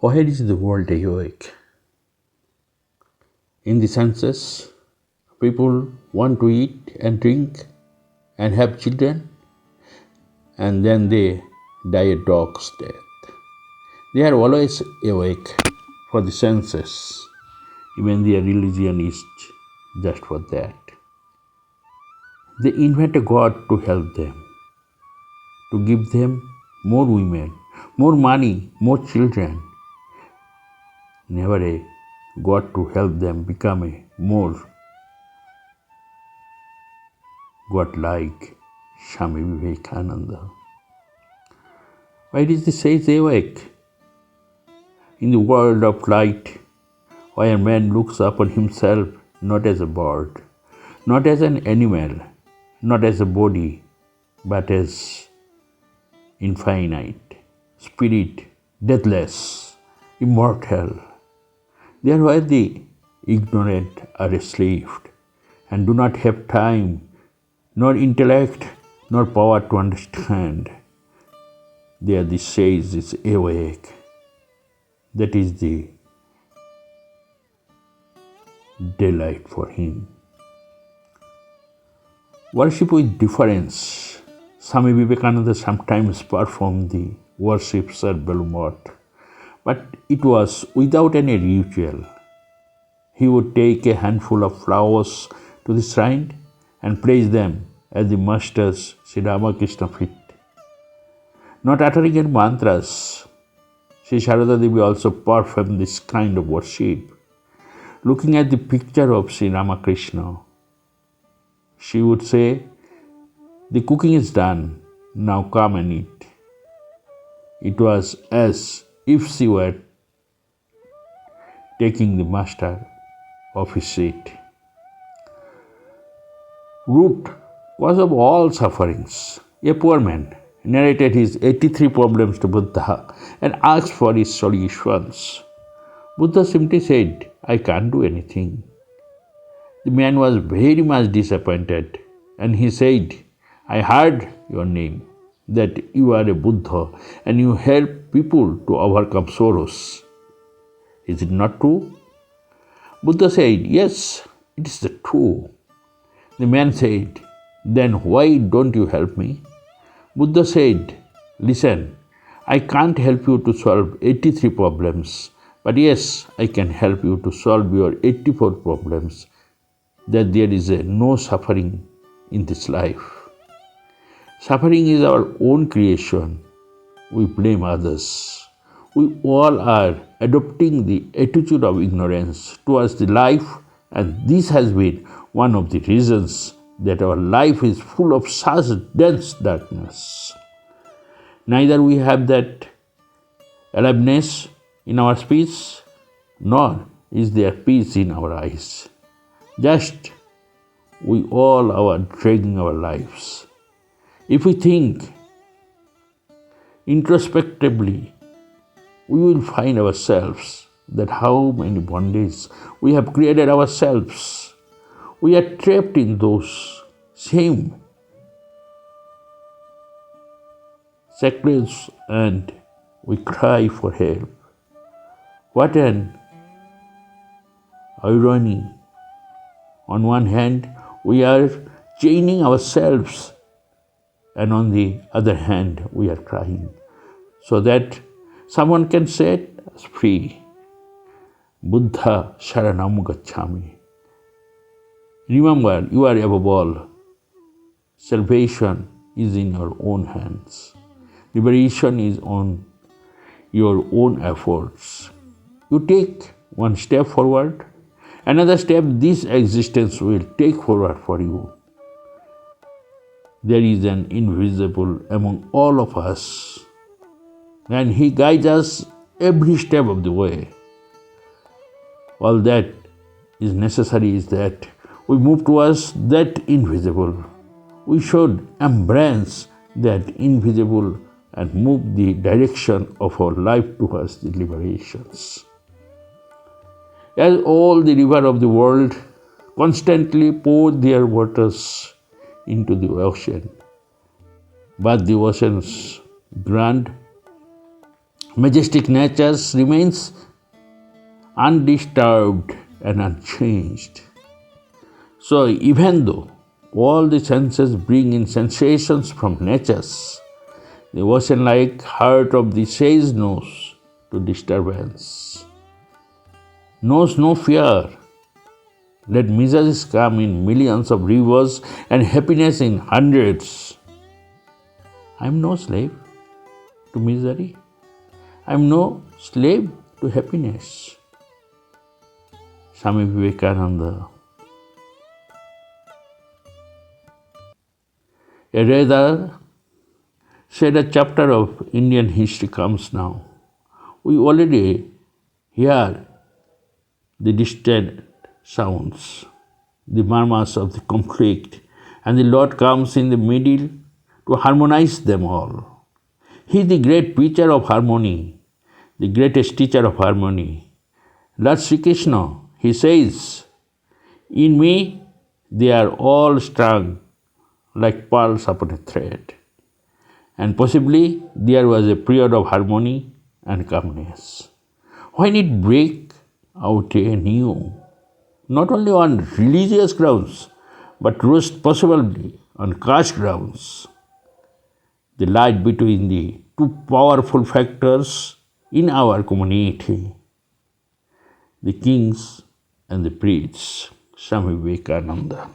Where is the world awake? In the senses, people want to eat and drink and have children, and then they die a dog's death. They are always awake for the senses. Even their religion is just for that. They invent a God to help them, to give them more women, more money, more children. Never a God to help them become a more God-like Swami Vivekanand. Why is the sage awake? In the world of light, where man looks upon himself not as a bird, not as an animal, not as a body, but as infinite, spirit, deathless, immortal. There where the ignorant are enslaved and do not have time, nor intellect, nor power to understand. There the sage is awake. That is the daylight for him. Worship with difference. Swami Vivekananda sometimes performed the worships at Belumot, but it was without any ritual. He would take a handful of flowers to the shrine and place them at the master's Sri Ramakrishna feet. Not uttering any mantras, Sri Sharada Devi also performed this kind of worship. Looking at the picture of Sri Ramakrishna, she would say, "The cooking is done, now come and eat." It was as if she were taking the master of his seat. Root cause of all sufferings. A poor man narrated his 83 problems to Buddha and asked for his solutions. Buddha simply said, "I can't do anything." The man was very much disappointed and he said, "I heard your name, that you are a Buddha and you help people to overcome sorrows. Is it not true?" Buddha said, "Yes, it is the true." The man said, "Then why don't you help me?" Buddha said, "Listen, I can't help you to solve 83 problems, but yes, I can help you to solve your 84 problems, that there is no suffering in this life. Suffering is our own creation. We blame others. We all are adopting the attitude of ignorance towards the life, and this has been one of the reasons that our life is full of such dense darkness. Neither we have that aliveness in our speech, nor is there peace in our eyes. Just we all are dragging our lives. If we think introspectively, we will find ourselves that how many bondages we have created ourselves. We are trapped in those same shackles and we cry for help. What an irony. On one hand, we are chaining ourselves, and on the other hand, we are crying so that someone can set us free. Buddha Sharanam Gacchami. Remember, you are above all. Salvation is in your own hands. Liberation is on your own efforts. You take one step forward, another step this existence will take forward for you. There is an invisible among all of us, and he guides us every step of the way. All that is necessary is that we move towards that invisible. We should embrace that invisible and move the direction of our life towards the liberations. As all the river of the world constantly pour their waters into the ocean, but the ocean's grand Majestic nature remains undisturbed and unchanged. So even though all the senses bring in sensations from nature, the ocean-like heart of the sage knows to disturbance, knows no fear. Let miseries come in millions of rivers and happiness in hundreds. I am no slave to misery. I am no slave to happiness. Swami Vivekananda. A rather sad chapter of Indian history comes now. We already hear the distant sounds, the murmurs of the conflict, and the Lord comes in the middle to harmonize them all. He is the great preacher of harmony, the greatest teacher of harmony. Lord Sri Krishna, he says, in me they are all strung like pearls upon a thread. And possibly there was a period of harmony and calmness. When it break out anew, not only on religious grounds, but most possibly on caste grounds, the light between the two powerful factors in our community, the kings and the priests, Swami Vivekananda.